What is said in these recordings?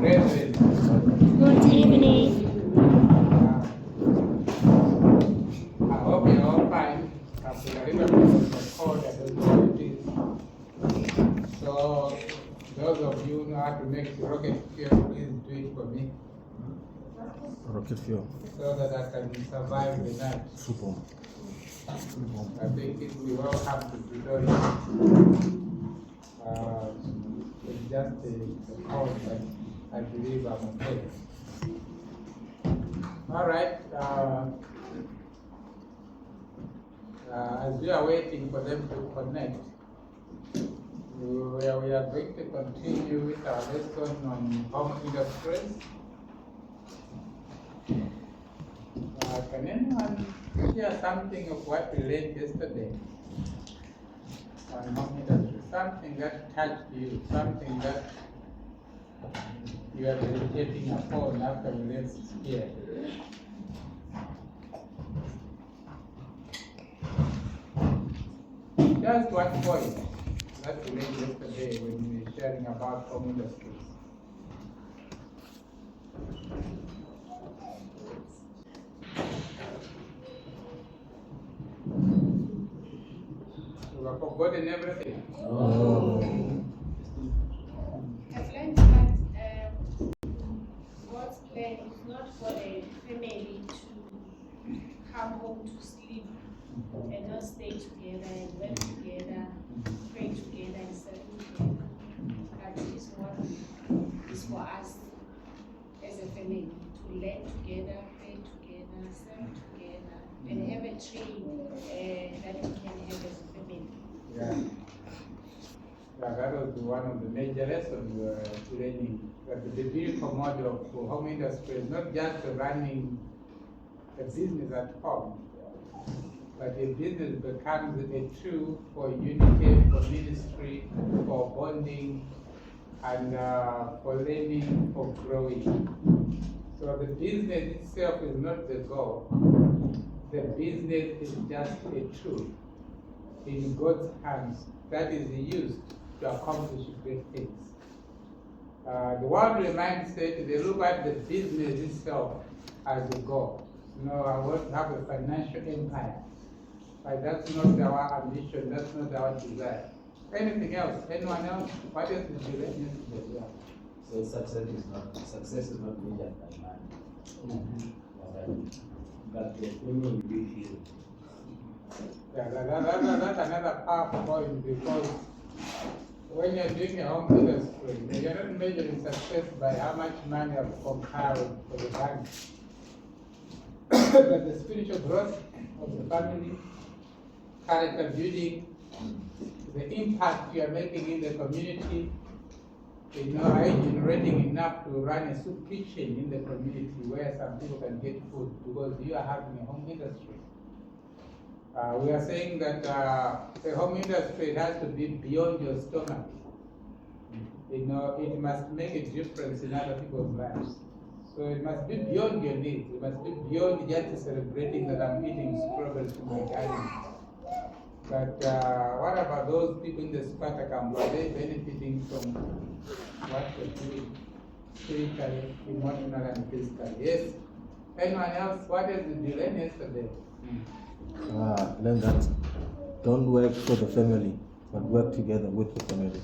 brethren. Good evening. I hope you're all fine. After a little bit of the cold, I don't know what it is. So, those of you who know how to make rocket fuel, please do it for me. Rocket fuel. So that I can survive the night. Super. I think it we all have to do it. It's just the cold, but I believe I'm okay. All right. As we are waiting for them to connect, we are going to continue with our lesson on home industries. Can anyone share something of what we learned yesterday on home industry? Something that touched you, something that you are meditating upon after we left here. Just one point that we learned yesterday when we were sharing about home industries. We have forgotten everything. I've learned that God's plan is not for the family to come home to sleep and not stay together and work together, pray together and serve together. That is what is for us as a family, to learn together, pray together, serve together, and have a trade that we can have as a family. Yeah. That was one of the major lessons we were learning. That the beautiful model of home industry is not just running a business at home, but the business becomes a tool for unity, for ministry, for bonding, and for learning, for growing. So the business itself is not the goal. The business is just a tool in God's hands that is used to accomplish great things. The worldly mindset, they look at the business itself as a goal. I want to have a financial empire. But that's not our ambition, that's not our desire. Anything else? Anyone else? What is the direction? So success is not measured by money. But the feeling we feel. Yeah, that's another powerful point, because when you're doing a home industry, you're not measuring success by how much money I've compiled for the bank. But the spiritual growth of the family, character building, the impact you are making in the community, are you generating enough to run a soup kitchen in the community where some people can get food because you are having a home industry? We are saying that the home industry has to be beyond your stomach. It must make a difference in other people's lives. So it must be beyond your needs. It must be beyond just celebrating that I'm eating strawberries from my garden. But what about those people in the squatter camp? Are they benefiting from what they're doing spiritually, emotionally, and physically? Yes. Anyone else? What is the delay yesterday? Learn that don't work for the family, but work together with the family.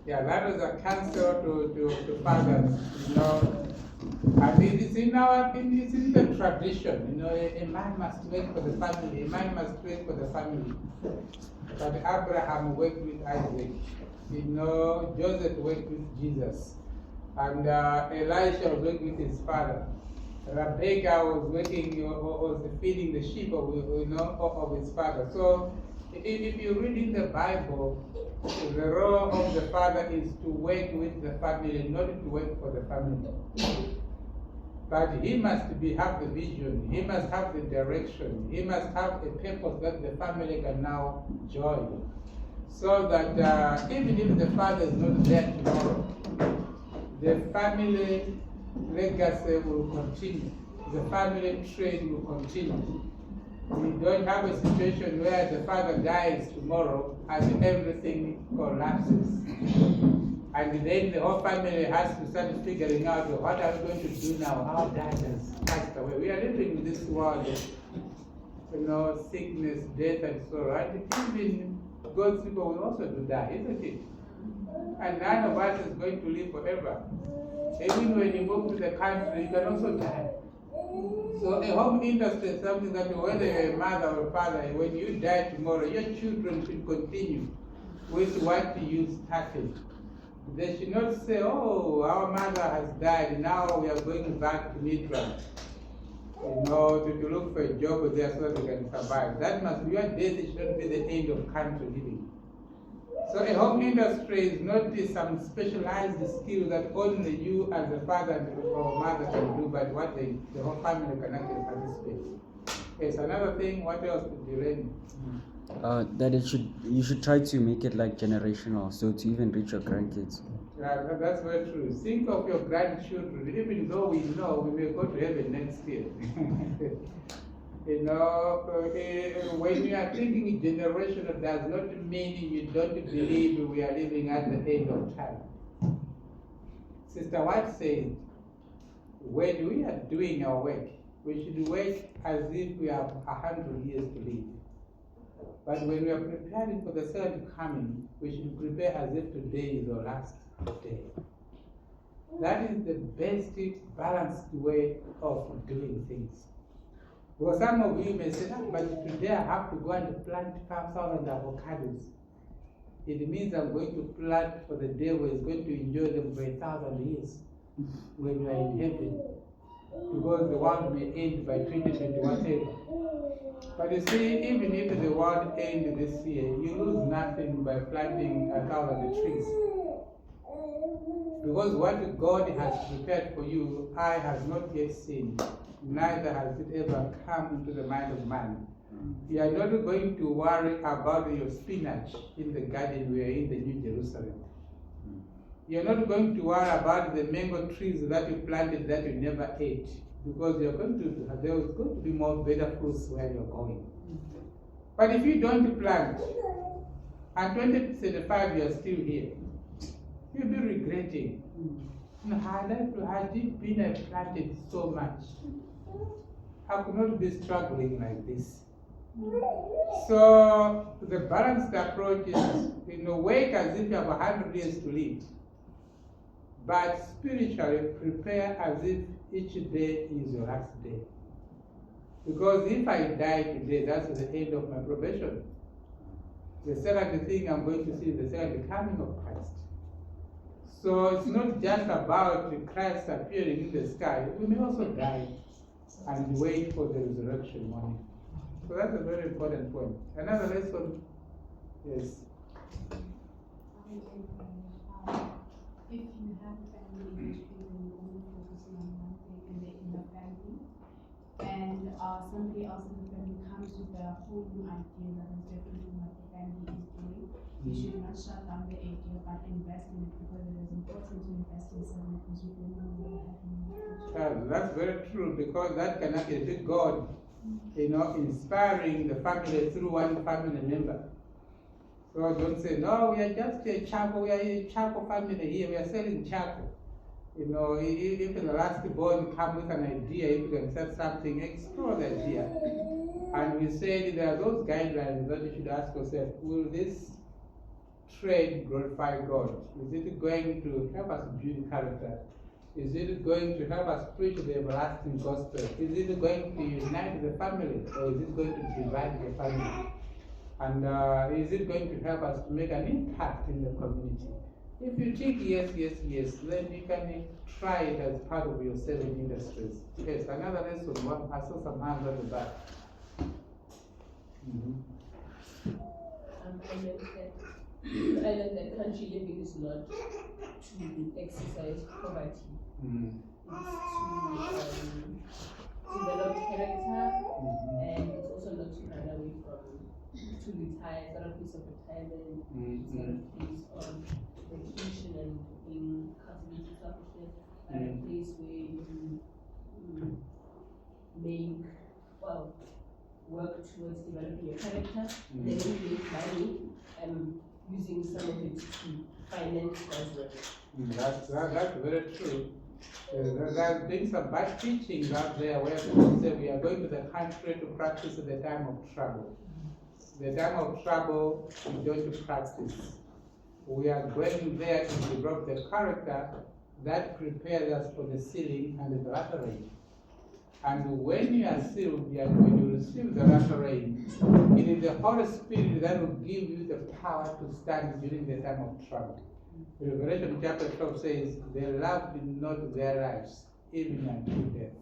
Yeah, that was a counsel to fathers, And it's in the tradition, a man must work for the family, a man must work for the family. But Abraham worked with Isaac, Joseph worked with Jesus, and Elisha was working with his father. Rebecca was feeding the sheep of his father. So if you read in the Bible, the role of the father is to work with the family, not to work for the family. But he must have the vision, he must have the direction, he must have a purpose that the family can now join. So that even if the father is not there tomorrow, the family legacy will continue, the family trade will continue. We don't have a situation where the father dies tomorrow and everything collapses. And then the whole family has to start figuring out what are we going to do now? Our dad has passed away. We are living in this world of, sickness, death, and sorrow. And even God's people will also do that, isn't it? And none of us is going to live forever. Even when you move to the country, you can also die. So a home industry is something that whether you're a mother or father, when you die tomorrow, your children should continue with what you started. They should not say, oh, our mother has died, now we are going back to Mitra, to look for a job there so that we can survive. Your death should not be the end of country living. So a home industry is not some specialized skill that only you as a father or mother can do, but what the whole family can actually participate. Yes, another thing, what else did you learn? That you should try to make it like generational, so to even reach your grandkids. Yeah, that's very true. Think of your grandchildren, even though we know we may go to heaven next year. When you are thinking generational, does not mean you don't believe we are living at the end of time. Sister White said, when we are doing our work, we should work as if we have 100 years to live. But when we are preparing for the second coming, we should prepare as if today is our last day. That is the best balanced way of doing things. Well, some of you may say, but today I have to go and plant 5,000 avocados. It means I'm going to plant for the day where it's going to enjoy them for 1,000 years when you are in heaven. Because the world may end by 2021. But you see, even if the world ends this year, you lose nothing by planting 1,000 trees. Because what God has prepared for you, eye has not yet seen, neither has it ever come into the mind of man. You are not going to worry about your spinach in the garden we are in the New Jerusalem. You are not going to worry about the mango trees that you planted that you never ate, because there is going to be more better fruits where you're going. But if you don't plant, and 2035 you are still here, you'll be regretting. Had it been planted so much, I could not be struggling like this. So the balanced approach is, wake as if you have 100 years to live, but spiritually prepare as if each day is your last day. Because if I die today, that's the end of my probation. The second thing I'm going to see is the second coming of Christ. So it's not just about Christ appearing in the sky. We may also die and wait for the resurrection morning. So that's a very important point. Another lesson is, if you have family issues and you're only focusing on one thing in the family, and somebody else in the family comes with a whole new idea that is different from what the family is doing, you should not shut down the idea but invest in it, because it is important to invest in something because you don't know what will happen in the future. that's very true, because that can actually be God, inspiring the family through one family member. So don't say, no, we are just a charcoal, we are a charcoal family here, we are selling charcoal. If the last born come with an idea, if you can set something, explore the idea. And we said there are those guidelines that you should ask yourself, will this trade glorify God? Is it going to help us build character? Is it going to help us preach the everlasting gospel? Is it going to unite the family, or is it going to divide the family? And is it going to help us to make an impact in the community? If you think yes, then you can try it as part of your 7 industries. Yes, another lesson, I saw some hands at the back. I learned that country living is not to exercise poverty. It's to develop character, and it's also not to run away to retire. It's not a place of retirement. It's not a place of vacation and being cultivated selfishness, but a place where you work towards developing your character, then you make money, using some of it to finance does work. That's very true. There's been some bad teachings out there where people say we are going to the country to practice at the time of trouble. The time of trouble, we don't practice. We are going there to develop the character that prepares us for the sealing and the latter rain. And when you are sealed, you are going to receive the latter rain. It is the Holy Spirit that will give you the power to stand during the time of trouble. Revelation chapter 12 says, they loved not their lives, even unto death.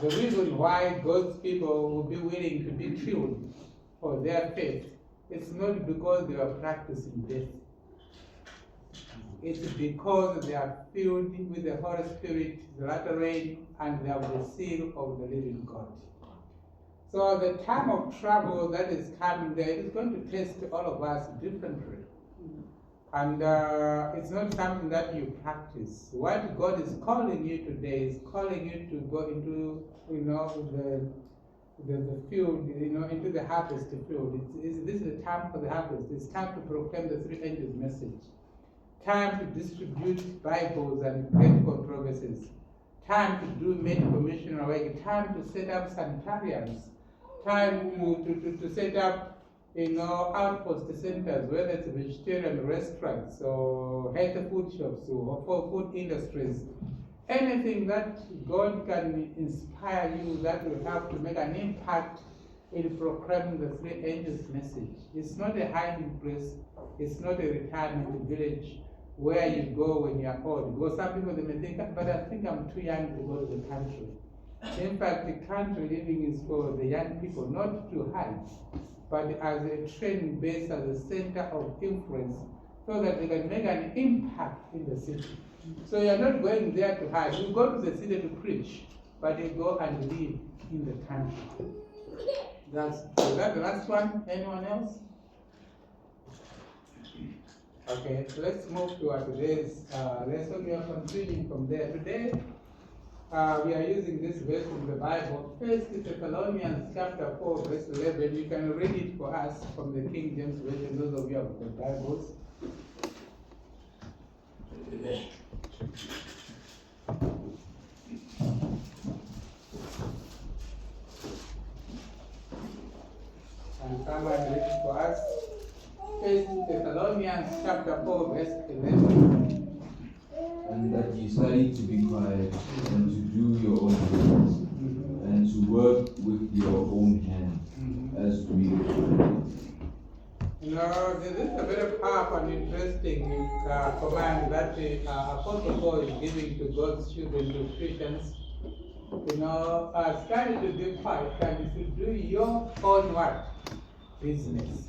The reason why God's people will be willing to be killed for their faith, it's not because they are practicing death. It's because they are filled with the Holy Spirit, the latter rain, and they have the seal of the living God. So the time of trouble that is coming there is going to test all of us differently. And it's not something that you practice. What God is calling you today is calling you to go into, the field, into the harvest field. This is the time for the harvest. It's time to proclaim the three angels' message. Time to distribute Bibles and great controversies. Time to do medical missionary work. Time to set up sanitariums. Time to set up outpost centers, whether it's vegetarian restaurants or healthy food shops or for food industries. Anything that God can inspire you that will help to make an impact in proclaiming the three angels' message. It's not a hiding place. It's not a retirement village where you go when you are old. Because some people they may think, but I think I'm too young to go to the country. In fact, the country living is for the young people, not to hide, but as a training base, as a center of influence, so that they can make an impact in the city. So you're not going there to hide. You go to the city to preach, but you go and live in the country. Is that the last one? Anyone else? Okay, so let's move to today's lesson. We are continuing from there. Today, we are using this verse from the Bible. First Thessalonians chapter 4, verse 11. You can read it for us from the King James Version, those of you who have the Bibles. And someone read it for us. First Thessalonians chapter 4, verse 11. And that you study to be quiet and to do your own business and to work with your own hands as we This is a very powerful and interesting command that Apostle Paul is giving to God's children, to Christians. Study to be quiet and to do your own what? Business.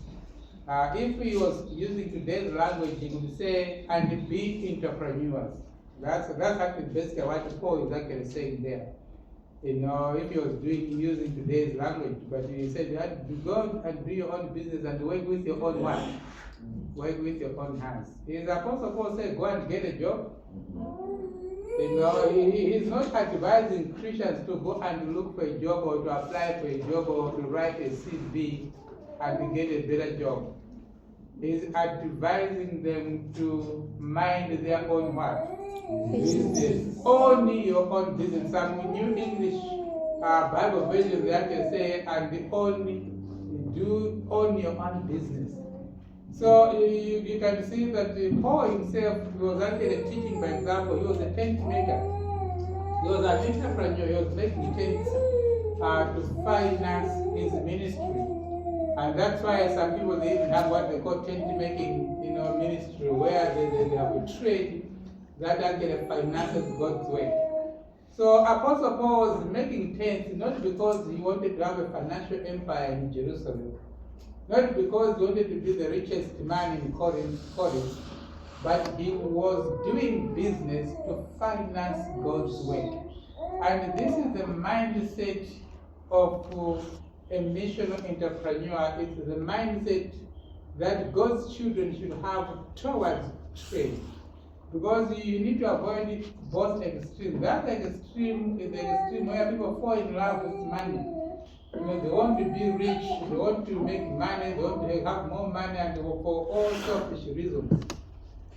If he was using today's language, he would say, and be entrepreneurs. That's actually basically what Paul is actually saying there. If he was using today's language, but he said you have to go and do your own business and work with your own what? Work with your own hands. His Apostle Paul said, go and get a job. He's not advising Christians to go and look for a job or to apply for a job or to write a CV and to get a better job. He's advising them to mind their own what? Business. Own your own business. Some New English Bible versions they actually say, and own your own business. So you can see that Paul himself was actually teaching by example. He was a tent maker. He was an entrepreneur. He was making tents to finance his ministry. And that's why some people they even have what they call tent making, ministry, where they have a trade that actually finances God's work. So Apostle Paul was making tents not because he wanted to have a financial empire in Jerusalem, not because he wanted to be the richest man in Corinth, but he was doing business to finance God's work. And this is the mindset of a missional entrepreneur. It's the mindset that God's children should have towards trade. Because you need to avoid both extremes. That extreme is the extreme where people fall in love with money. They want to be rich, they want to make money, they want to have more money, and for all selfish reasons.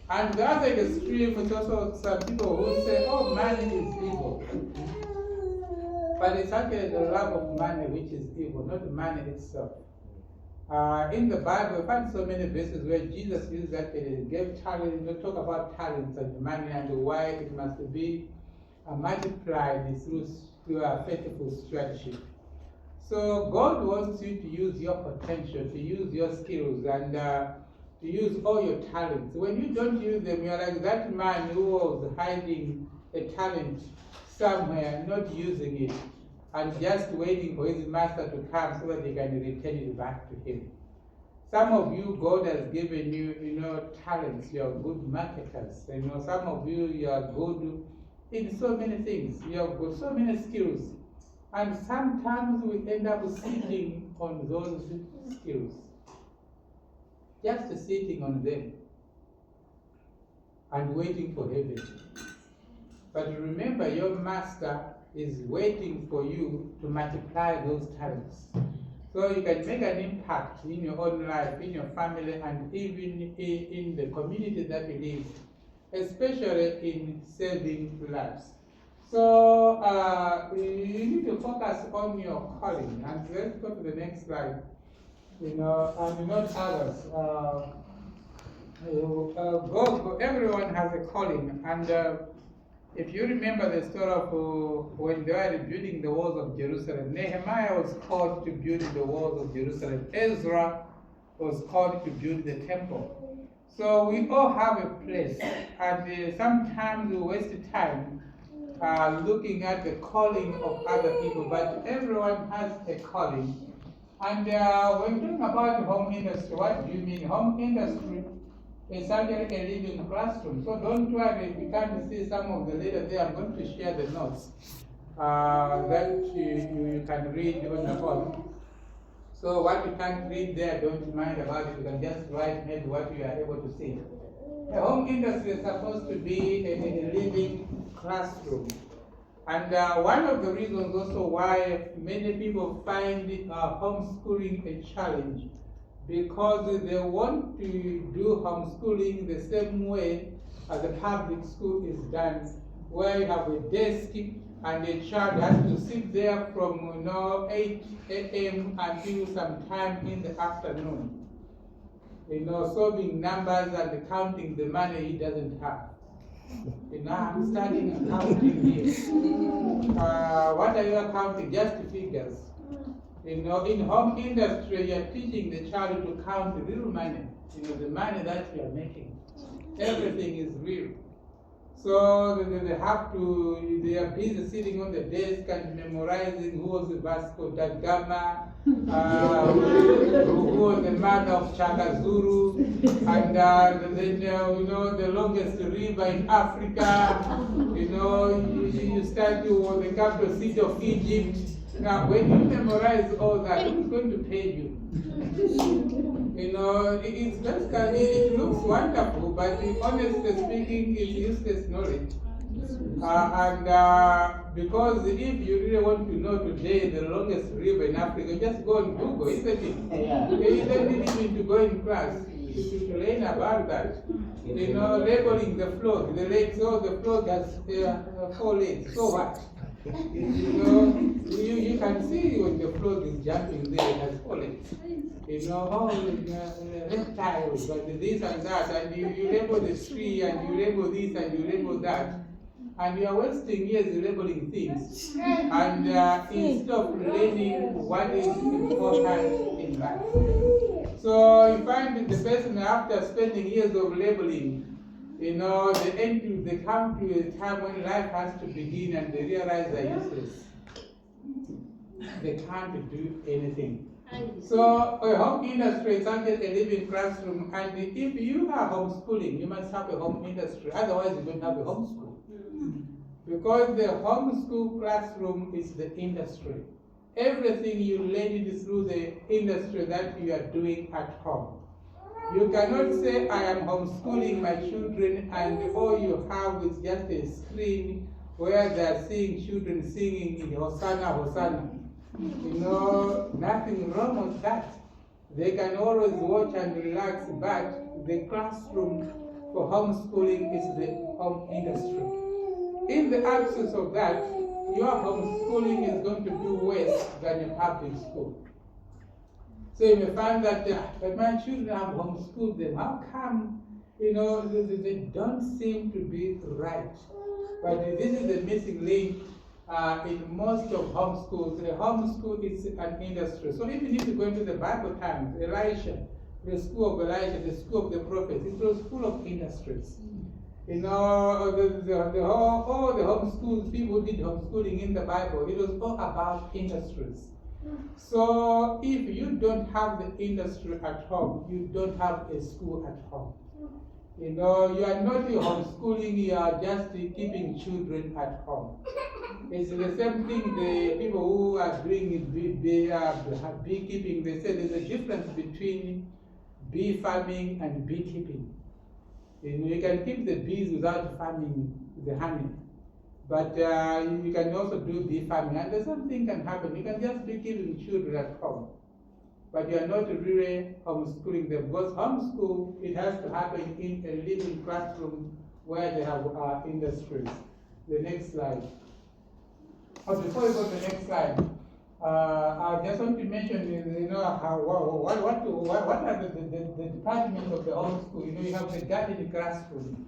And the other extreme is also some people who say, oh, money is evil. But it's actually the love of money which is evil, not the money itself. In the Bible, we find so many verses where Jesus used that he gave talent, talk about talents and money and why it must be multiplied through faithful stewardship. So God wants you to use your potential, to use your skills, and to use all your talents. When you don't use them, you're like that man who was hiding a talent somewhere, not using it, and just waiting for his master to come so that he can return it back to him. Some of you, God has given you, talents. You are good marketers. Some of you are good in so many things. You have got so many skills. And sometimes we end up sitting on those skills. Just sitting on them and waiting for heaven. But remember, your master is waiting for you to multiply those talents. So you can make an impact in your own life, in your family, and even in the community that you live, especially in saving lives. So you need to focus on your calling. And let's go to the next slide. And not others. Everyone has a calling. And if you remember the story of when they were building the walls of Jerusalem, Nehemiah was called to build the walls of Jerusalem. Ezra was called to build the temple. So we all have a place, and sometimes we waste time looking at the calling of other people, but everyone has a calling. And when talking about home industry, what do you mean? Home industry is actually a living classroom. So don't worry if you can't see some of the leaders there. I'm going to share the notes that you can read on your own. So what you can't read there, don't mind about it. You can just write maybe what you are able to see. The home industry is supposed to be a living classroom. And one of the reasons also why many people find homeschooling a challenge, because they want to do homeschooling the same way as the public school is done, where you have a desk and a child has to sit there from 8 a.m. until some time in the afternoon, solving numbers and counting the money he doesn't have. I'm studying accounting here. What are you accounting? Just figures. In home industry, you're teaching the child to count real money. The money that you are making. Everything is real. So they are busy sitting on the desk and memorizing who was Vasco da Gama, who was the mother of Chaka Zulu, and then the longest river in Africa. You start to the capital city of Egypt. Now, when you memorize all that, who's going to pay you? It's basically, it looks wonderful, but honestly speaking, it's useless knowledge. Because if you really want to know today the longest river in Africa, just go on Google, isn't it? Yeah. You don't need even to go in class to learn about that. Labeling the float, the legs, so the float has 4 legs, so what? You can see when the float is jumping there, it has 4 legs. Reptiles, but this and that, and you label the tree, and you label this, and you label that. And you are wasting years labeling things. And instead of learning what is important in life. So you find the person after spending years of labeling, they come to a time when life has to begin and they realize they're useless. They can't do anything. So a home industry is actually a living classroom, and if you are homeschooling, you must have a home industry, otherwise you don't have a homeschool. Because the homeschool classroom is the industry. Everything you learn is through the industry that you are doing at home. You cannot say, I am homeschooling my children, and all you have is just a screen where they are seeing children singing in Hosanna, Hosanna. Nothing wrong with that. They can always watch and relax, but the classroom for homeschooling is the home industry. In the absence of that, your homeschooling is going to do worse than a public school. So you may find that, but my children have homeschooled them. How come, they don't seem to be right? But this is the missing link in most of homeschools. The homeschool is an industry. So even if you go into the Bible times, Elisha, the school of Elijah, the school of the prophets, it was full of industries. The homeschools, people who did homeschooling in the Bible, it was all about industries. So if you don't have the industry at home, you don't have a school at home. You are not homeschooling, you are just keeping children at home. It's the same thing, the people who are doing beekeeping, they say there's a difference between bee farming and beekeeping. You can keep the bees without farming the honey. But you can also do bee farming, and the same thing can happen. You can just be keeping children at home, but you are not really homeschooling them, because homeschool, it has to happen in a living classroom where they have industries. The next slide. Oh, before we go to the next slide, I just want to mention, what are the departments of the homeschool? You have the garden classroom.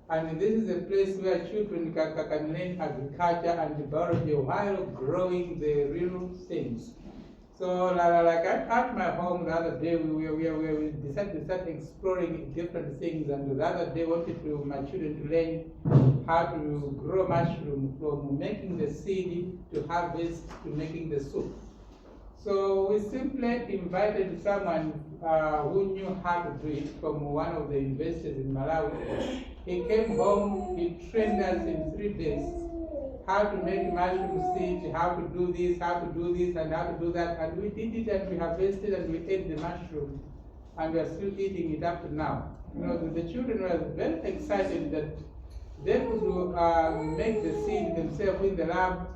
And this is a place where children can learn agriculture and biology while growing the real things. So, like at my home the other day, we decided to start exploring different things. And the other day, wanted my children to learn how to grow mushroom, from making the seed to harvest to making the soup. So we simply invited someone who knew how to do it from one of the universities in Malawi. He came home, he trained us in 3 days how to make mushroom seed, how to do this, how to do this, and how to do that. And we did it, and we harvested, and we ate the mushroom, and we are still eating it up to now. The children were very excited that they could make the seed themselves in the lab,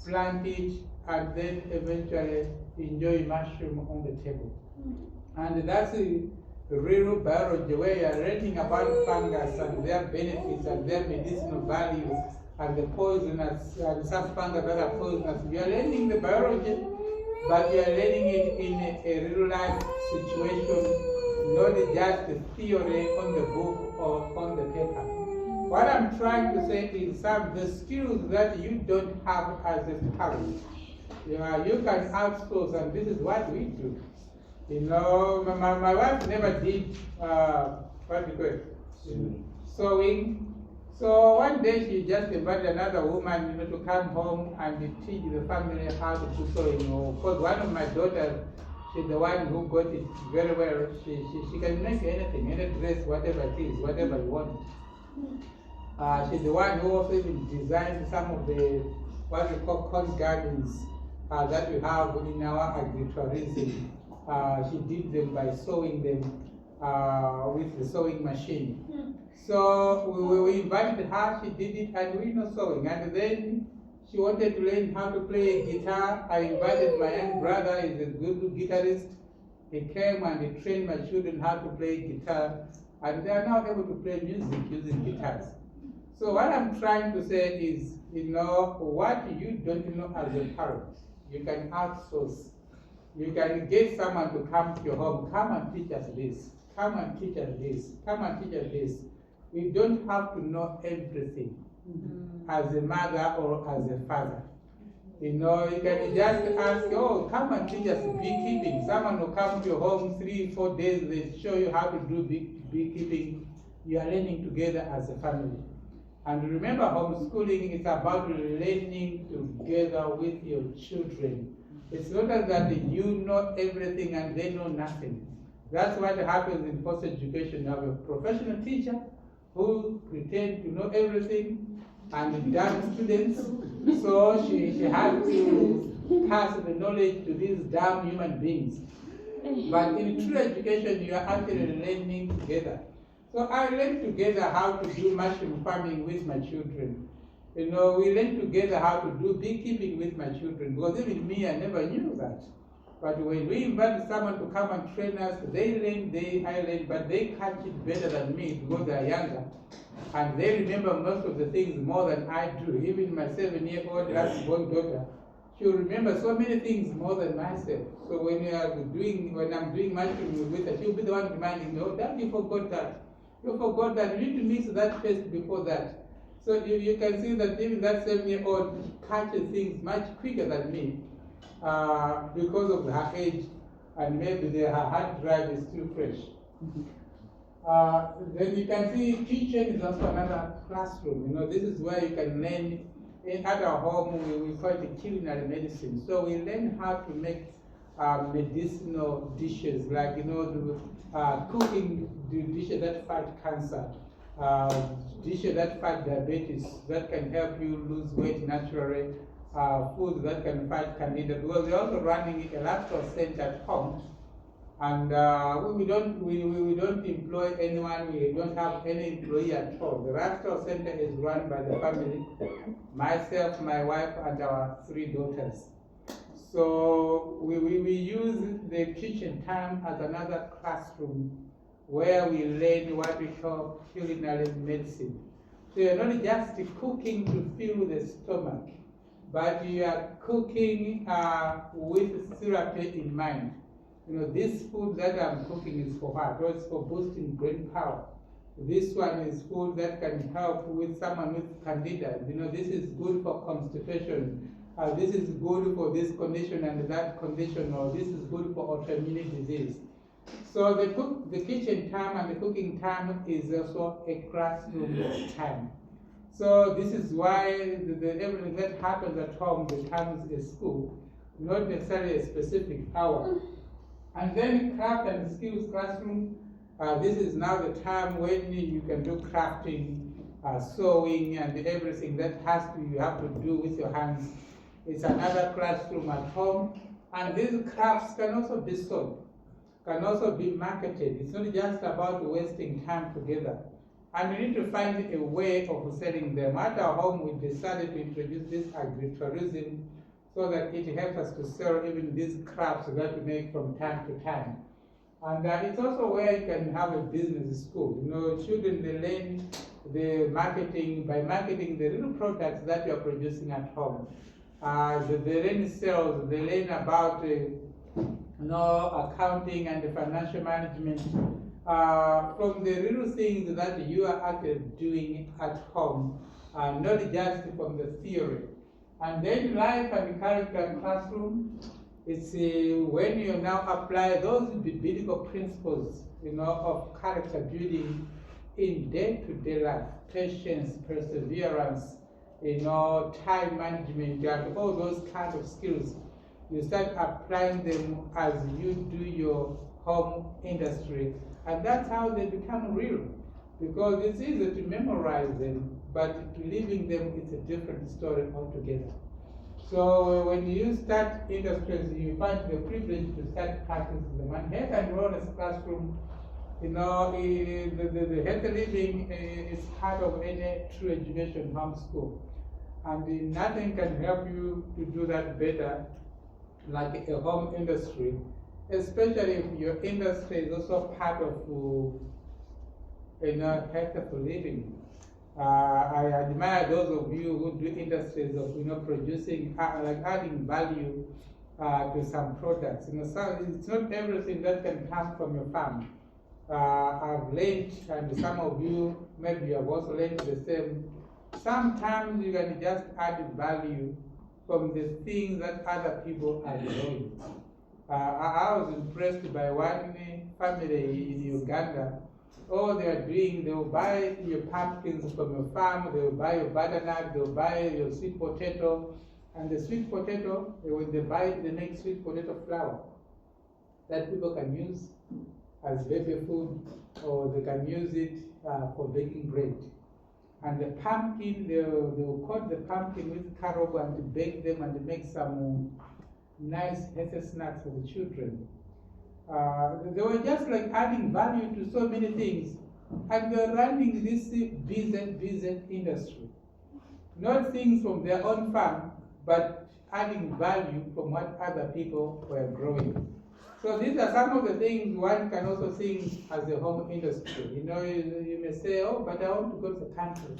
plant it, and then eventually enjoy mushroom on the table. And that's the real biology, where you are learning about fungus and their benefits and their medicinal values and the poisonous and some fungus that are poisonous. You are learning the biology, but you are learning it in a real life situation, not just the theory on the book or on the paper. What I'm trying to say is the skills that you don't have as a parent, you can outsource, and this is what we do. My wife never did sewing. So one day she just invited another woman, to come home and teach the family how to do sewing. Because one of my daughters, she's the one who got it very well. She can make anything, any dress, whatever it is, whatever you want. She's the one who also even designed some of the what we call corn gardens that we have in our agritourism. She did them by sewing them with the sewing machine. So we invited her, she did it, and we know sewing. And then she wanted to learn how to play guitar. I invited my young brother, he's a good guitarist. He came and he trained my children how to play guitar. And they are now able to play music using guitars. So what I'm trying to say is, what you don't know as a parent, you can outsource. You can get someone to come to your home, come and teach us this, come and teach us this, come and teach us this. We don't have to know everything as a mother or as a father. You can just ask, come and teach us beekeeping. Someone will come to your home 3-4 days, they show you how to do beekeeping. You are learning together as a family. And remember, homeschooling is about learning together with your children. It's not that you know everything and they know nothing. That's what happens in post education. You have a professional teacher who pretends to know everything and dumb students. So she has to pass the knowledge to these dumb human beings. But in true education, you are actually learning together. So I learned together how to do mushroom farming with my children. We learned together how to do beekeeping with my children, because even me, I never knew that. But when we invite someone to come and train us, they learn, I learn, but they catch it better than me because they are younger. And they remember most of the things more than I do. Even my 7-year-old last-born daughter, she'll remember so many things more than myself. So when I'm doing mushroom with her, she'll be the one reminding me, oh, Dad, you forgot that. You forgot that. You need to mix that first before that. So you can see that even that 7-year-old catches things much quicker than me because of her age, and maybe her hard drive is still fresh. Then you can see kitchen is also another classroom. You know, this is where you can learn. At our home, we call it culinary medicine. So we learn how to make medicinal dishes, like, you know, cooking the dishes that fight cancer, dishes that fight diabetes, that can help you lose weight naturally, food that can fight candida. Because we're also running a lifestyle center at home. And we don't employ anyone. We don't have any employee at all. The lifestyle center is run by the family, myself, my wife, and our 3 daughters. So we use the kitchen time as another classroom where we learn what we call culinary medicine. So you're not just cooking to fill the stomach, but you are cooking with therapy in mind. You know, this food that I'm cooking is for what? Well, it's for boosting brain power. This one is food that can help with someone with candida. You know, this is good for constipation. This is good for this condition and that condition, or this is good for autoimmune disease. So the kitchen time and the cooking time is also a classroom time. So this is why everything that happens at home becomes a school, not necessarily a specific hour. And then craft and skills classroom, this is now the time when you can do crafting, sewing, and everything that you have to do with your hands. It's another classroom at home. And these crafts can also be sold, can also be marketed. It's not just about wasting time together. And we need to find a way of selling them. At our home, we decided to introduce this agritourism so that it helps us to sell even these crafts that we make from time to time. And it's also where you can have a business school. You know, children, they learn the marketing by marketing the little products that you are producing at home. They learn sales, they learn about accounting and the financial management from the little things that you are actually doing at home, not just from the theory. And then life and character classroom, it's when you now apply those biblical principles, you know, of character building in day-to-day life, patience, perseverance, you know, time management, and all those kinds of skills. You start applying them as you do your home industry, and that's how they become real. Because it's easy to memorize them, but living them is a different story altogether. So when you start industries, you find the privilege to start practicing them. And health and wellness classroom, you know, the healthy living is part of any true education homeschool. And nothing can help you to do that better like a home industry, especially if your industry is also part of healthy living. I admire those of you who do industries of producing, like adding value to some products. So it's not everything that can come from your farm. I've learned, and some of you maybe have also learned the same. Sometimes you can just add value from the things that other people are doing. I was impressed by one family in Uganda. All they are doing, they will buy your pumpkins from your farm, they will buy your butternut, they will buy your sweet potato, and the sweet potato, when they buy it, they make sweet potato flour that people can use as baby food, or they can use it for baking bread. And the pumpkin, they will coat the pumpkin with carob and bake them and make some nice healthy snacks for the children. They were just like adding value to so many things, and they're running this business industry. Not things from their own farm, but adding value from what other people were growing. So these are some of the things one can also think as a home industry. You may say, oh, but I want to go to the country.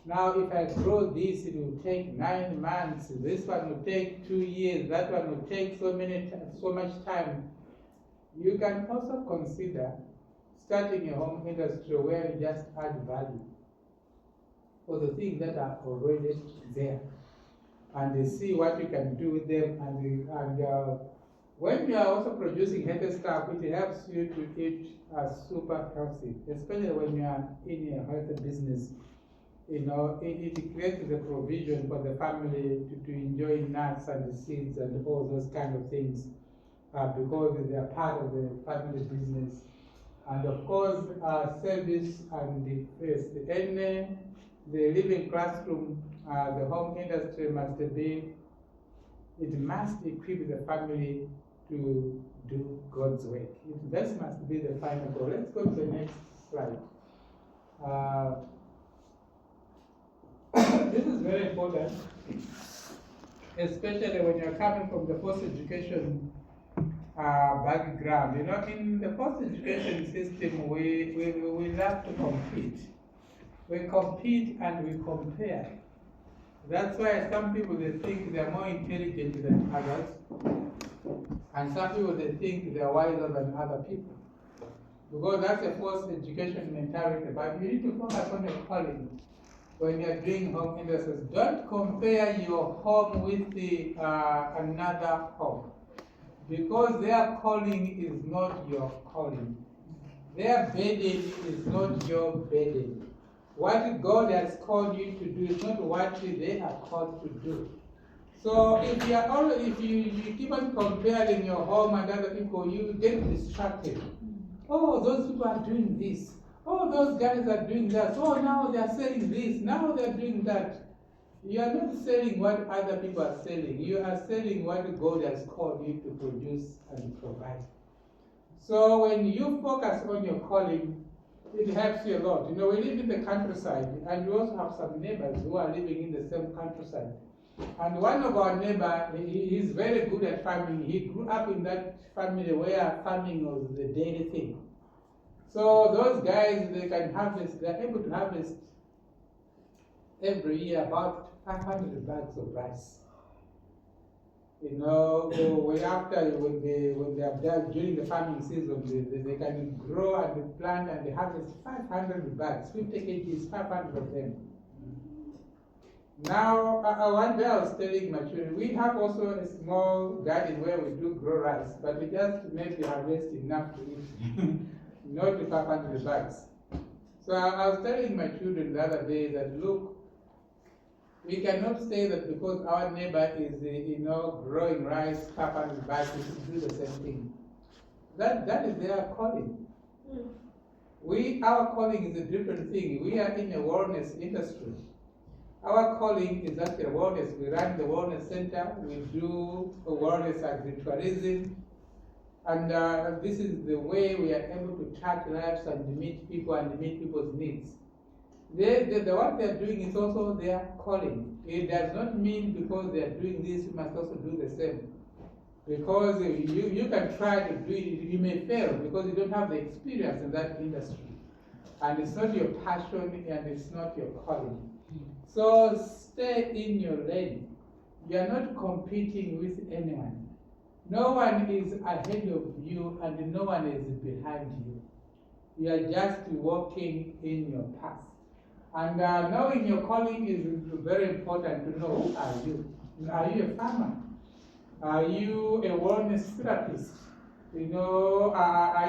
Now, if I grow this, it will take 9 months. This one will take 2 years. That one will take so much time. You can also consider starting a home industry where you just add value for the things that are already there, and see what you can do with them. When you are also producing healthy stuff, it helps you to eat super healthy, especially when you are in a healthy business. It creates the provision for the family to enjoy nuts and seeds and all those kind of things because they are part of the family business. And of course, service and the first. In the living classroom, the home industry must equip the family to do God's work. That must be the final goal. Let's go to the next slide. This is very important, especially when you're coming from the post education background. In the post education system, we love to compete. We compete and we compare. That's why some people they think they are more intelligent than others, and some people they think they are wiser than other people. Because that's a post education mentality. But you need to focus on your calling. When you're doing home industries, don't compare your home with another home, because their calling is not your calling. Their burden is not your burden. What God has called you to do is not what they are called to do. So if you keep on comparing your home and other people, you get distracted. Oh, those people are doing this. Oh, those guys are doing that. Oh, now they are selling this. Now they are doing that. You are not selling what other people are selling. You are selling what God has called you to produce and provide. So when you focus on your calling, it helps you a lot. We live in the countryside, and we also have some neighbors who are living in the same countryside. And one of our neighbors, he is very good at farming. He grew up in that family where farming was the daily thing. So those guys, they can harvest, they're able to harvest every year about 500 bags of rice. When they are done during the farming season, they can grow and plant and they harvest 500 bags, 50 kgs, 500 of them. Now, one day I was telling my children, we have also a small garden where we do grow rice, but we just maybe harvest enough to eat, not the 500 bags. So I was telling my children the other day that, look, we cannot say that because our neighbor is, growing rice, 500 bags, we should do the same thing. That is their calling. Our calling is a different thing. We are in a wellness industry. Our calling is actually wellness. We run the wellness center. We do wellness agritourism. And this is the way we are able to touch lives and meet people and meet people's needs. What they are doing is also their calling. It does not mean because they are doing this, you must also do the same. Because you can try to do it, you may fail because you don't have the experience in that industry. And it's not your passion and it's not your calling. So stay in your lane. You are not competing with anyone. No one is ahead of you and no one is behind you. You are just walking in your path. And knowing your calling is very important to know who are you. Are you a farmer? Are you a wellness therapist? Are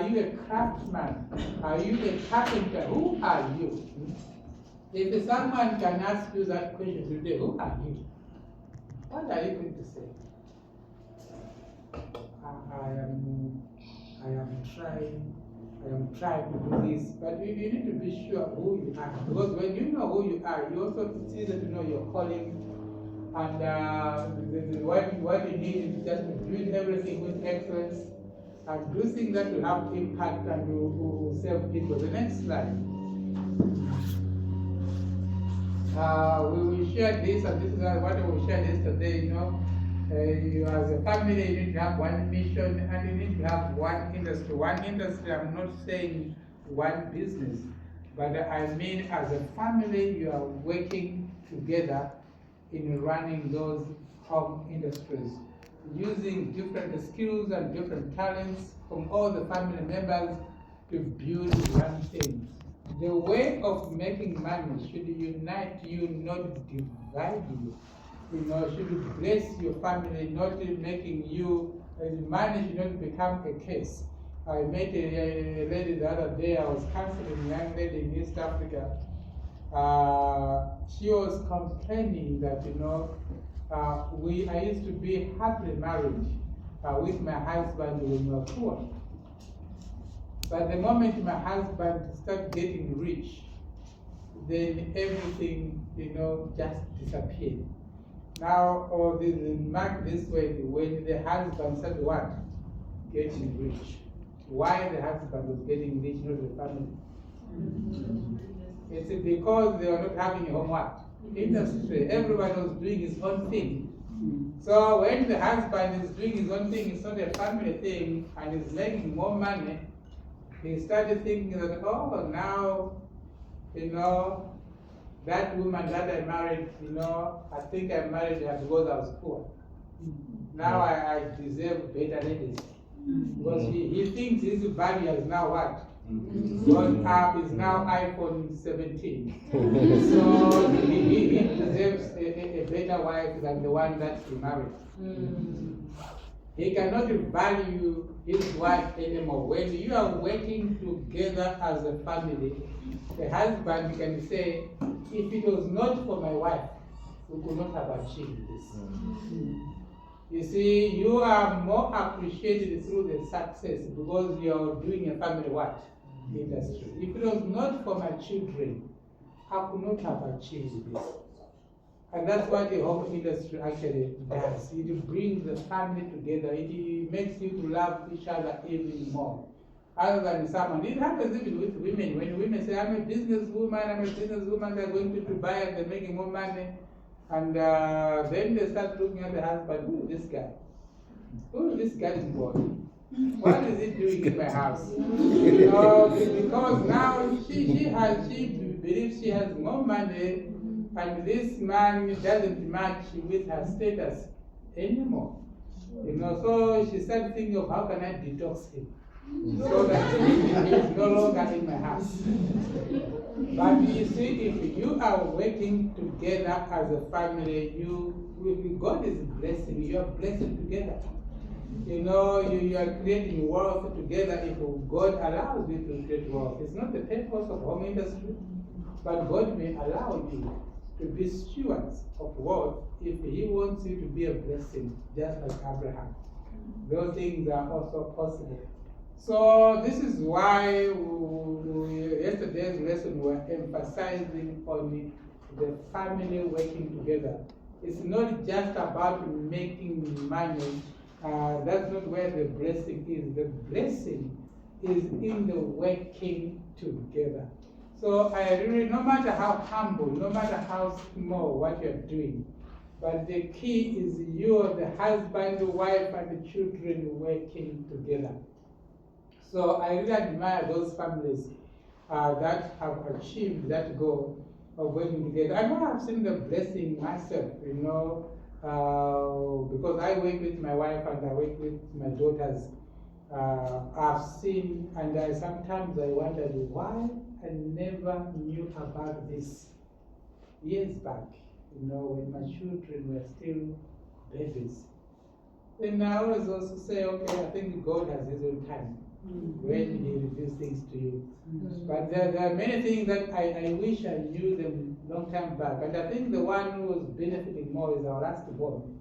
you a craftsman? Are you a carpenter? Who are you? If someone can ask you that question today, who are you? What are you going to say? I am trying to do this, but you need to be sure who you are. Because when you know who you are, you also it's easier to know your calling. And what you need is just to do everything with excellence and do things that will have impact and will serve people. The next slide. We shared this, and this is what we shared yesterday. You as a family, you need to have one mission and you need to have one industry. One industry, I'm not saying one business, but I mean as a family, you are working together in running those home industries, using different skills and different talents from all the family members to build one thing. The way of making money should unite you, not divide you. Should bless your family, not making you, money should not become a curse. I met a lady the other day, I was counseling a young lady in East Africa. She was complaining that, I used to be happily married with my husband when we were poor. But the moment my husband started getting rich, then everything, just disappeared. Now, mark this way, when the husband started what? Getting rich. Why the husband was getting rich, not the family? It's because they were not having a homework. Industry, everybody was doing his own thing. So when the husband is doing his own thing, it's not a family thing, and is making more money, he started thinking that, oh, now, that woman that I married, I think I married her because I was poor. Now I deserve better ladies. Because he thinks his value is now what? Gone up, is now iPhone 17. So he deserves a better wife than the one that he married. He cannot value his wife anymore. When you are working together as a family, the husband can say, if it was not for my wife, we could not have achieved this. You see, you are more appreciated through the success because you are doing a family what? Industry. If it was not for my children, I could not have achieved this. And that's what the home industry actually does. It brings the family together. It makes you to love each other even more. Other than someone, it happens even with women. When women say, I'm a businesswoman, they're going to Dubai and they're making more money. And then they start looking at the husband, who is this guy? Who is this guy's boy? What is he doing in my house? Because now she believes she has more money, and this man doesn't match with her status anymore. So she started thinking of how can I detox him so that he is no longer in my house. But you see, if you are working together as a family, God is blessing, you are blessed together. You are creating wealth together if God allows you to create wealth. It's not the purpose of home industry, but God may allow you to be stewards of wealth if He wants you to be a blessing, just like Abraham. Those things are also possible. So this is why yesterday's lesson we were emphasizing on the family working together. It's not just about making money. That's not where the blessing is. The blessing is in the working together. So no matter how humble, no matter how small what you're doing, but the key is you, the husband, the wife, and the children working together. So I really admire those families that have achieved that goal of working together. I know I've seen the blessing myself, because I work with my wife and I work with my daughters. I've seen, and sometimes I wondered why I never knew about this years back, when my children were still babies. Then I always also say, okay, I think God has His own time when He reveals things to you. But there are many things that I wish I knew them long time back. And I think the one who was benefiting more is our last born.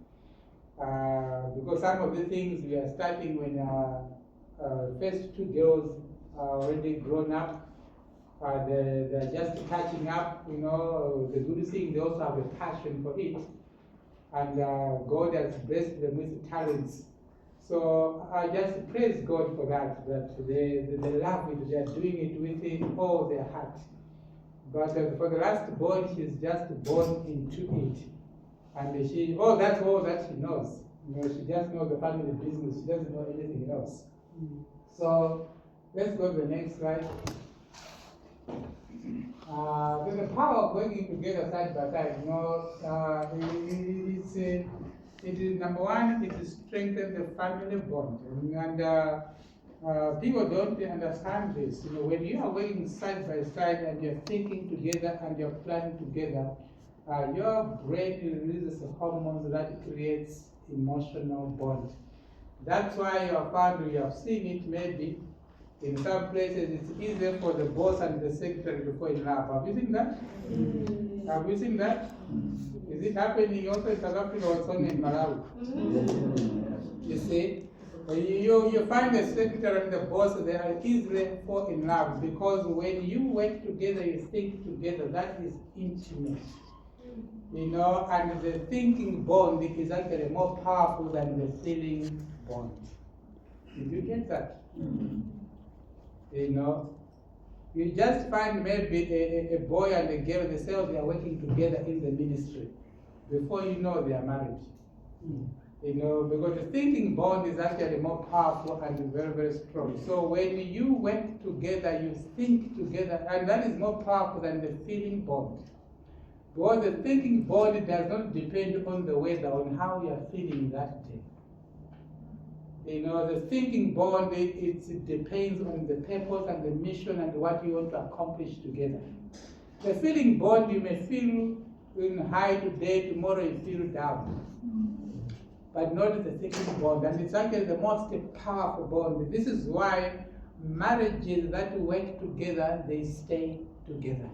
Because some of the things we are starting when our first two girls are already grown up, they're just catching up, the good thing, they also have a passion for it. And God has blessed them with talents. So I just praise God for that they love it, they're doing it with all their heart. But for the last born, she's just born into it. And that's all that she knows. You know, she just knows the family business. She doesn't know anything else. So let's go to the next slide. The power of working together side by side, you know, it is number one, it strengthens the family bond. And people don't understand this. You know, when you are working side by side and you're thinking together and you're planning together, your brain releases hormones that creates emotional bond. That's why you have seen it maybe in some places it's easier for the boss and the secretary to fall in love. Have you seen that? Have you seen that? Is it happening also in South Africa or only in Malawi? You see? You find the secretary and the boss, they are easily fall in love because when you work together, you think together, that is intimate. You know, and the thinking bond is actually more powerful than the feeling bond. Did you get that? You know, you just find maybe a boy and a girl, they say they are working together in the ministry. Before you know, they are married. You know, because the thinking bond is actually more powerful and very, very strong. So when you work together, you think together, and that is more powerful than the feeling bond. Because the thinking bond does not depend on the weather, on how you are feeling that day. You know, the thinking bond, it depends on the purpose and the mission and what you want to accomplish together. The feeling bond, you may feel high today, tomorrow you feel down. But not the thinking bond, and it's actually the most powerful bond. This is why marriages that work together, they stay together.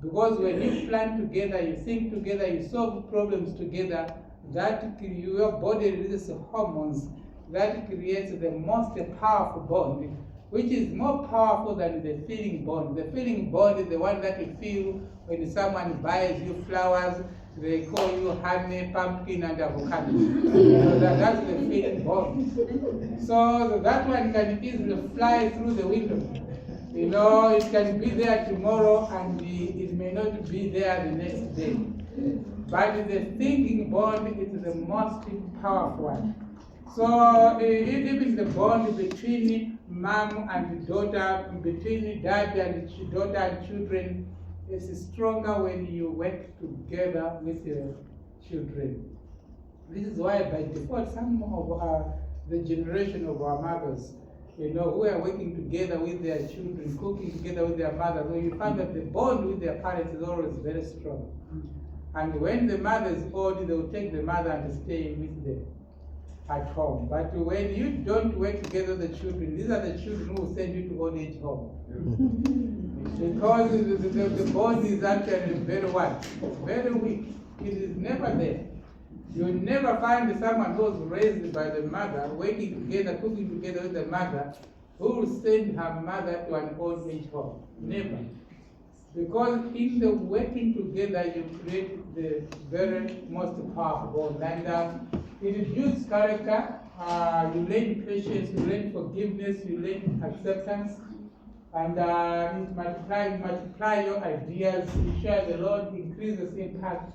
Because when you plan together, you think together, you solve problems together, that your body releases hormones that creates the most powerful bond, which is more powerful than the feeling bond. The feeling bond is the one that you feel when someone buys you flowers, they call you honey, pumpkin, and avocado. So that's the feeling bond. So that one can easily fly through the window. You know, it can be there tomorrow and it may not be there the next day. But the thinking bond is the most powerful one. So even the bond between mom and daughter, between dad and daughter and children, is stronger when you work together with your children. This is why by default some of the generation of our mothers, you know, who are working together with their children, cooking together with their mothers, so you find that the bond with their parents is always very strong. And when the mother is old, they will take the mother and stay with them at home. But when you don't work together with the children, these are the children who will send you to old age home. Because the bond is actually very what? Very weak. It is never there. You will never find someone who was raised by the mother, working together, cooking together with the mother, who will send her mother to an old age home. Never. Because in the working together, you create the very most powerful bond. And it builds character, you learn patience, you learn forgiveness, you learn acceptance, and it multiply your ideas, you share the Lord, increases impact,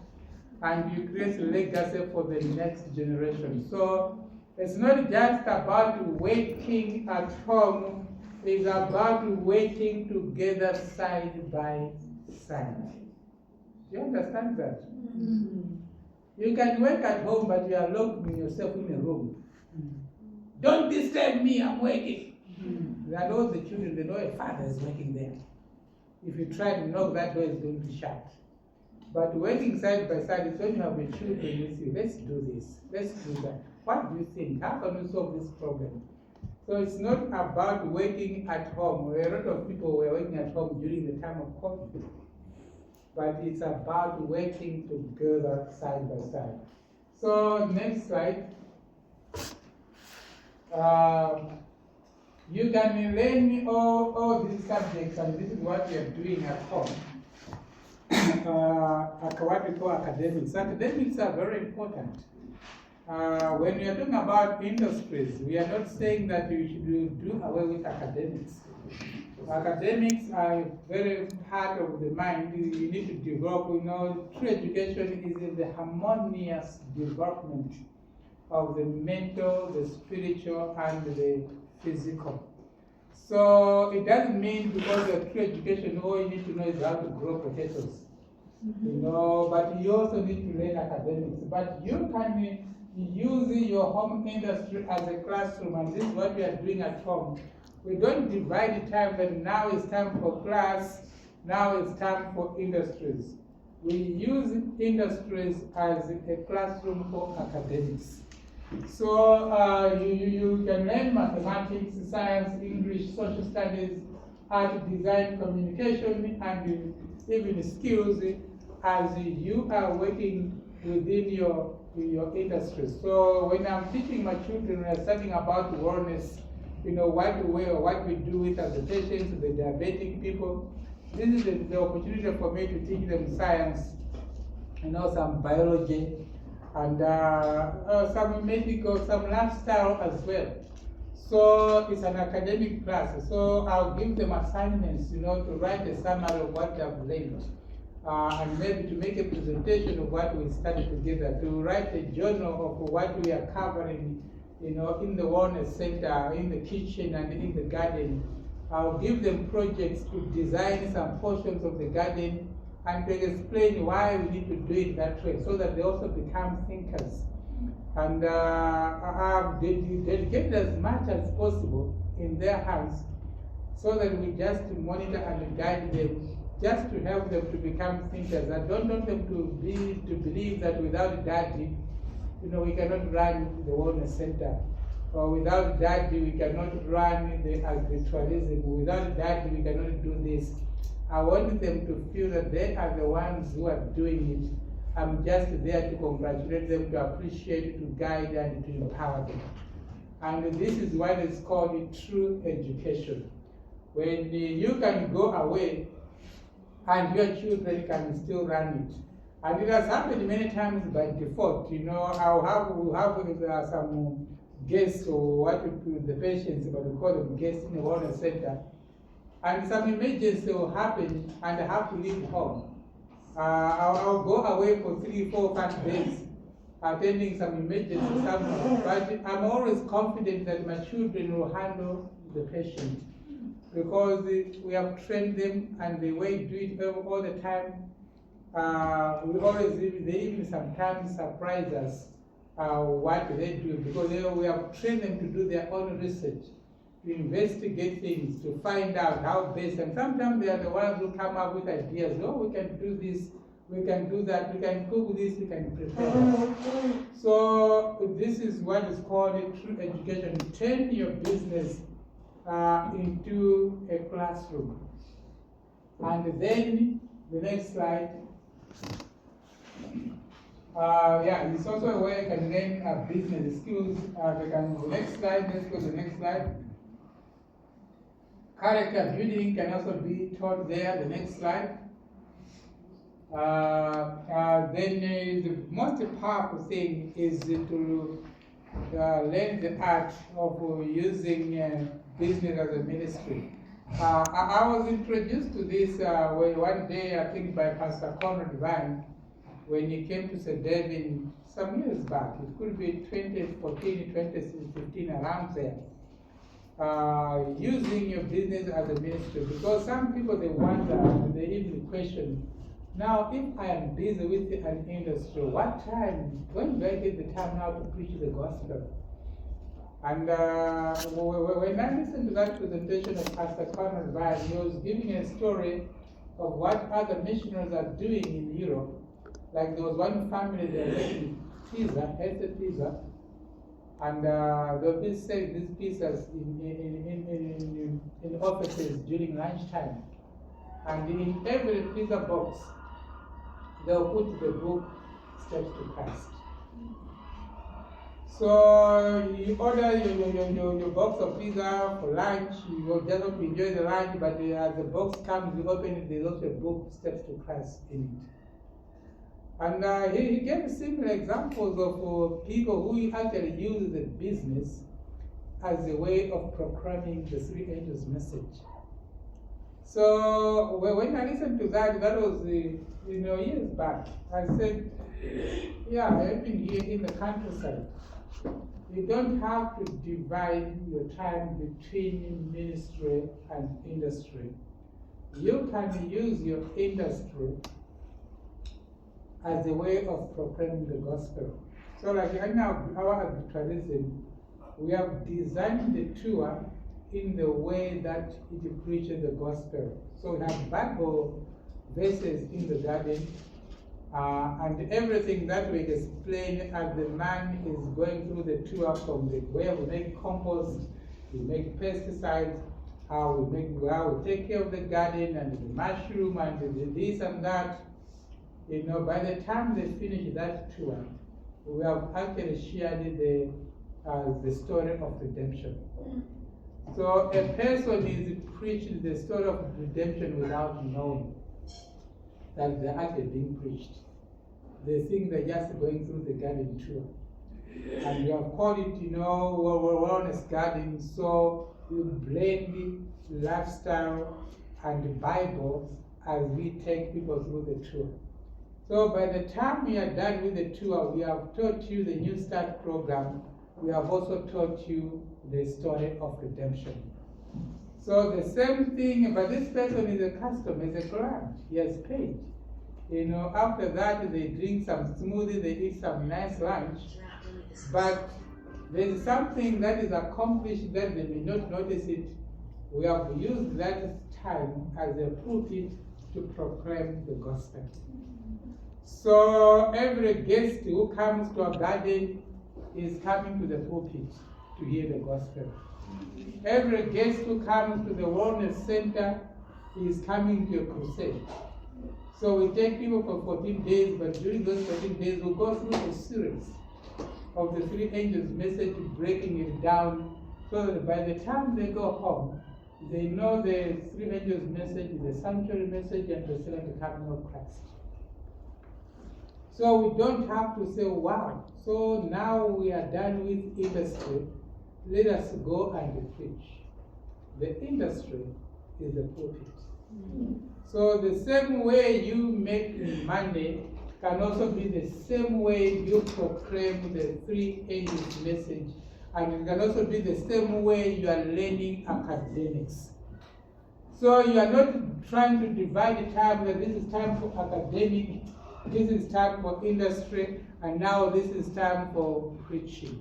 and you create legacy for the next generation. So it's not just about working at home, it's about working together side by side. Do you understand that? You can work at home, but you are locked yourself in a room. Don't disturb me, I'm working. That all the children, they know a father is working there. If you try to knock, that door is going to shut. But working side by side is when you have the children with you. Let's do this. Let's do that. What do you think? How can we solve this problem? So it's not about working at home. A lot of people were working at home during the time of COVID. But it's about working together side by side. So next slide. You can learn all these subjects, and this is what we are doing at home. What we call academics. Academics are very important. When we are talking about industries, we are not saying that you should do away with academics. Academics are very part of the mind. You need to develop, true education is the harmonious development of the mental, the spiritual, and the physical. So it doesn't mean because of true education, all you need to know is how to grow potatoes. But you also need to learn academics. But you can use your home industry as a classroom, and this is what we are doing at home. We don't divide the time that now it's time for class, now it's time for industries. We use industries as a classroom for academics. So you can learn mathematics, science, English, social studies, art, design, communication, and even skills as you are working within your industry. So when I'm teaching my children, we're studying about wellness, what we wear, what we do with as the patients, the diabetic people. This is the opportunity for me to teach them science, some biology, and some medical, some lifestyle as well. So it's an academic class. So I'll give them assignments, to write a summary of what they've learned. And maybe to make a presentation of what we studied together, to write a journal of what we are covering, in the wellness center, in the kitchen, and in the garden. I'll give them projects to design some portions of the garden and to explain why we need to do it that way, so that they also become thinkers. And I've dedicated as much as possible in their hands, so that we just monitor and guide them, just to help them to become thinkers. I don't want them to believe that without daddy, we cannot run the wellness center. Or without daddy, we cannot run the agritourism. Without daddy, we cannot do this. I want them to feel that they are the ones who are doing it. I'm just there to congratulate them, to appreciate, to guide, and to empower them. And this is why it's called true education. When you can go away and your children can still run it. And it has happened many times by default. I'll have some guests, or what we do with the patients, but we call them guests in the wellness center. And some emergency will happen and I have to leave home. I'll go away for 3, 4, 5 days attending some emergency somewhere. But I'm always confident that my children will handle the patient, because we have trained them, and the way we do it all the time. They even sometimes surprise us what they do, because we have trained them to do their own research, to investigate things, to find out how best. And sometimes they are the ones who come up with ideas. We can do this, we can do that, we can cook this, we can prepare that. So this is what is called true education. Turn your business into a classroom. And then the next slide. It's also a way I can learn business skills. The next slide, let's go to the next slide. Character building can also be taught there. The next slide. Then the most powerful thing is to learn the art of using business as a ministry. I was introduced to this one day, I think, by Pastor Conrad Van, when he came to St. David some years back. It could be 2014, 2015, around there. Using your business as a ministry, because some people, they wonder, they even question, now if I am busy with an industry, when do I get the time now to preach the gospel? And when I listened to that presentation of Pastor Conrad Van, he was giving a story of what other missionaries are doing in Europe. Like there was one family, they were making pizza, and they'll be selling these pizzas in offices during lunchtime. And in every pizza box, they'll put the book Steps to Christ. So you order your box of pizza for lunch, you just want to enjoy the lunch, but as the box comes, you open it, there's also a book, Steps to Christ, in it. And he gave similar examples of people who actually use the business as a way of proclaiming the three angels' message. So when I listened to that, that was years back. I said, yeah, I've been here in the countryside. You don't have to divide your time between ministry and industry. You can use your industry as a way of proclaiming the gospel. So like in our agritourism, we have designed the tour in the way that it preaches the gospel. So we have Bible verses in the garden, and everything that we explain as the man is going through the tour, from the where we make compost, we make pesticides, how we take care of the garden and the mushroom and the this and that. You know, by the time they finish that tour, we have actually shared the story of redemption. So a person is preaching the story of redemption without knowing that they're actually being preached. They think they're just going through the garden tour. And we have called it, you know, wellness garden, so we blend lifestyle and Bible as we take people through the tour. So by the time we are done with the tour, we have taught you the New Start program. We have also taught you the story of redemption. So the same thing, but this person is a customer, is a client. He has paid. You know, after that they drink some smoothie, they eat some nice lunch. But there is something that is accomplished that they may not notice it. We have used that time as a pulpit to proclaim the gospel. So every guest who comes to a garden is coming to the pulpit to hear the gospel. Every guest who comes to the wellness center is coming to a crusade. So we take people for 14 days, but during those 14 days we'll go through a series of the three angels' message, breaking it down, so that by the time they go home, they know the three angels' message, the sanctuary message, and the second coming of Christ. So we don't have to say, wow, so now we are done with industry, let us go and preach. The industry is the pulpit. So the same way you make money can also be the same way you proclaim the three angels' message, and it can also be the same way you are learning academics. So you are not trying to divide the time that this is time for academic, this is time for industry, and now this is time for preaching.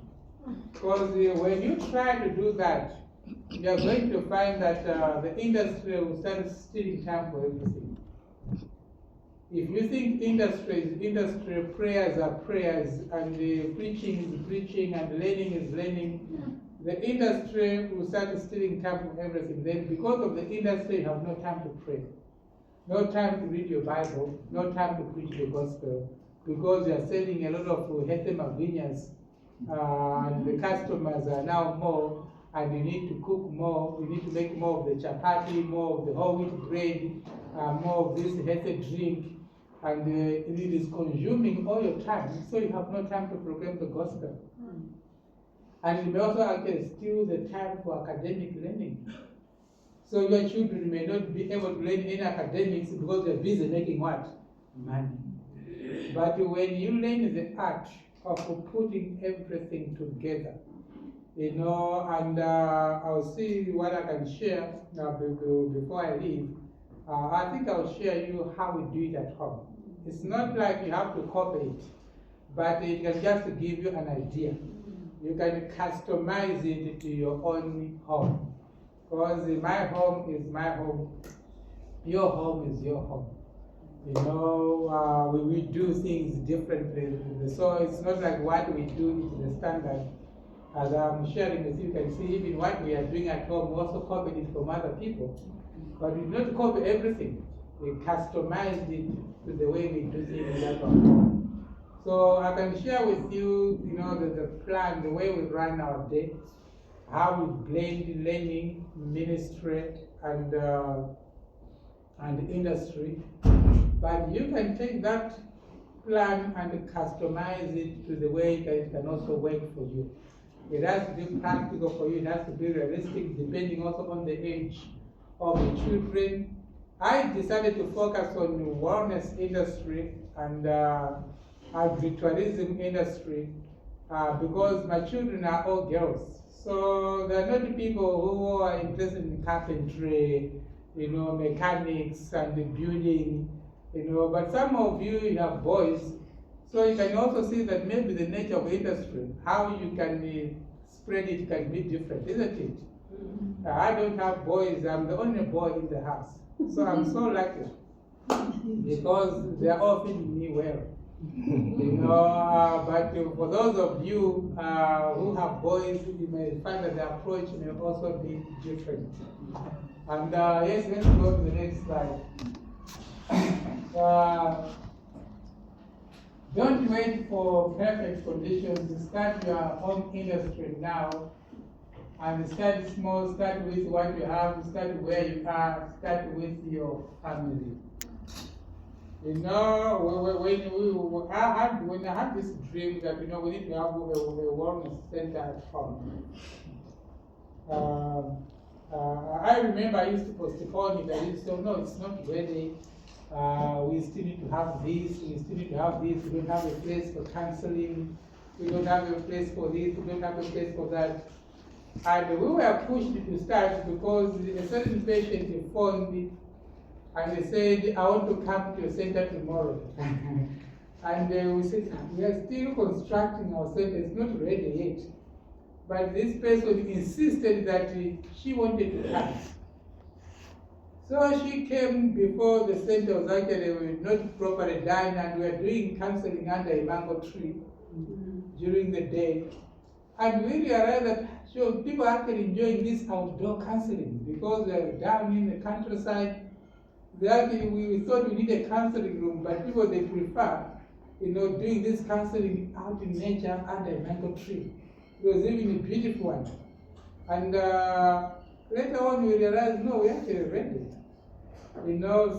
Because when you try to do that, you are going to find that the industry will start stealing time for everything. If you think industry is industry, prayers are prayers, and preaching is preaching, and learning is learning, the industry will start stealing time from everything. Then because of the industry, you have no time to pray, no time to read your Bible, no time to preach the gospel, because you are selling a lot of Hethema vineyards, and the customers are now more, and you need to cook more, you need to make more of the chapati, more of the whole wheat bread, more of this healthy drink, and it is consuming all your time, so you have no time to proclaim the gospel. And you may also actually steal the time for academic learning. So your children may not be able to learn any academics because they're busy making what? Money. But when you learn the art of putting everything together, you know, and I'll see what I can share before I leave. I think I'll share you how we do it at home. It's not like you have to copy it, but it can just give you an idea. You can customize it to your own home. Because my home is my home, your home is your home. You know, we do things differently. So it's not like what we do is the standard. As I'm sharing with you, can see even what we are doing at home, we also copied it from other people. But we do not copy everything. We customized it to the way we do things at home. So I can share with you, you know, the plan, the way we run our day, how we blend learning, ministry, and industry. But you can take that plan and customize it to the way that it can also work for you. It has to be practical for you, it has to be realistic, depending also on the age of the children. I decided to focus on the wellness industry and agritourism industry because my children are all girls. So they're not people who are interested in carpentry, mechanics and the building, but some of you have boys, so you can also see that maybe the nature of industry, how you can spread it can be different, isn't it? I don't have boys, I'm the only boy in the house. So I'm so lucky because they're all feeding me well. But for those of you who have boys, you may find that the approach may also be different. And yes, let's go to the next slide. Don't wait for perfect conditions. Start your own industry now. And start small, start with what you have, start where you are, start with your family. When I had this dream that we need to have a wellness center at home. I remember I used to postpone it. I used to say, no, it's not ready. We still need to have this. We still need to have this. We don't have a place for counseling. We don't have a place for this. We don't have a place for that. And we were pushed to start because a certain patient phoned and they said, I want to come to your center tomorrow. And we said, we are still constructing our center, it's not ready yet. But this person insisted that she wanted to come. So she came before the center was actually not properly done, and we were doing counseling under a mango tree during the day. And we realized that people are actually enjoying this outdoor counseling because they're down in the countryside. We thought we need a counseling room, but people they prefer, doing this counseling out in nature under a mango tree. It was even a beautiful one. And later on we realized, no, we're actually ready.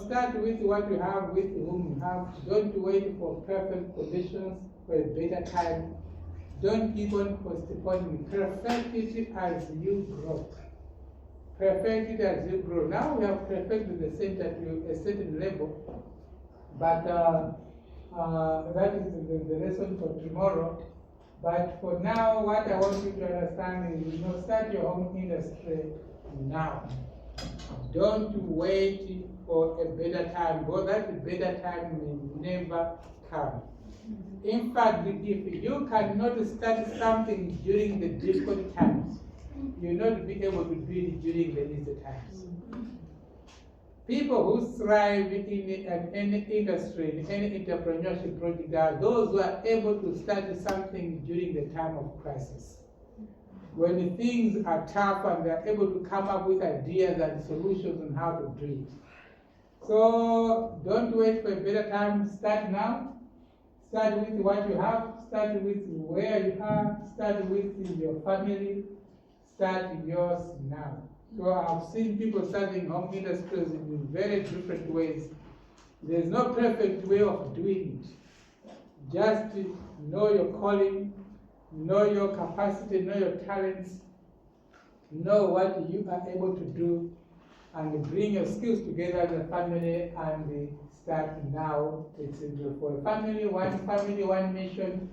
Start with what you have, with whom you have. Don't wait for perfect conditions, for a better time. Don't keep on postponing. Perfect it as you grow. Perfect it as you grow. Now we have perfected the center to a certain level, but that is the lesson for tomorrow. But for now, what I want you to understand is, start your own industry now. Don't wait for a better time, because that better time may never come. In fact, if you cannot start something during the difficult times, you'll not be able to do it during the easy times. People who thrive in any industry, in any entrepreneurship project, are those who are able to start something during the time of crisis. When things are tough and they're able to come up with ideas and solutions on how to do it. So don't wait for a better time, start now. Start with what you have, start with where you are, start with your family, start yours now. So I've seen people starting home industries in very different ways. There's no perfect way of doing it. Just know your calling, know your capacity, know your talents, know what you are able to do, and bring your skills together as a family and start now. It's for a family, one mission,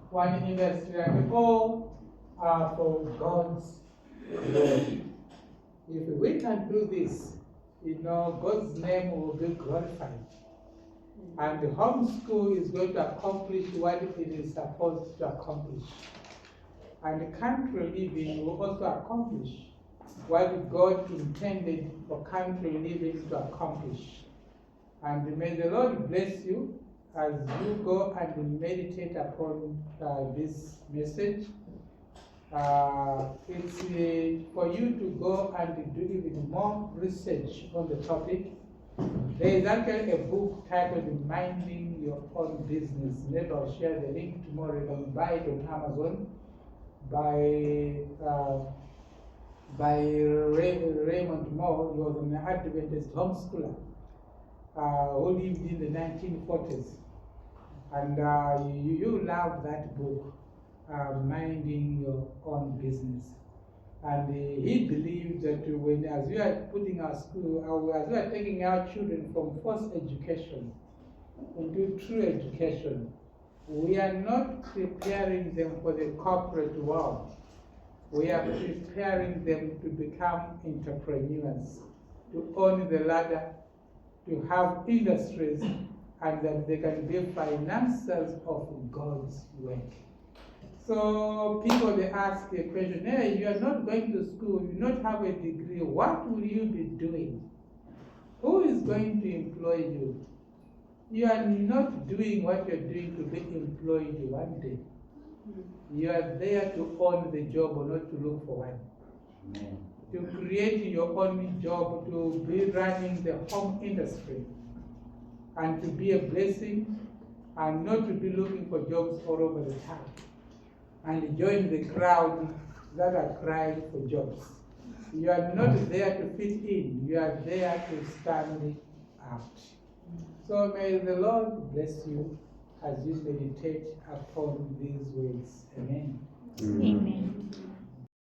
one industry, and all are for God's glory. If we can do this, God's name will be glorified. And the homeschool is going to accomplish what it is supposed to accomplish. And the country living will also accomplish what God intended for country living to accomplish. And may the Lord bless you as you go and meditate upon this message. It's for you to go and do even more research on the topic. There is actually a book titled Minding Your Own Business. Maybe I'll share the link tomorrow. You can buy it on Amazon by Raymond Moore. He was an Adventist homeschooler who lived in the 1940s. And you love that book, Minding Your Own Business. And he believed that as we are putting our school, as we are taking our children from forced education into true education, we are not preparing them for the corporate world. We are preparing them to become entrepreneurs, to own the ladder, to have industries, and that they can be financiers of God's work. So people, they ask the question, hey, you are not going to school, you not have a degree, what will you be doing? Who is going to employ you? You are not doing what you're doing to be employed one day. You are there to own the job or not to look for one. Amen. To create your own job, to be running the home industry, and to be a blessing, and not to be looking for jobs all over the town, and join the crowd that are crying for jobs. You are not there to fit in, you are there to stand out. So may the Lord bless you as you meditate upon these words. Amen. Amen.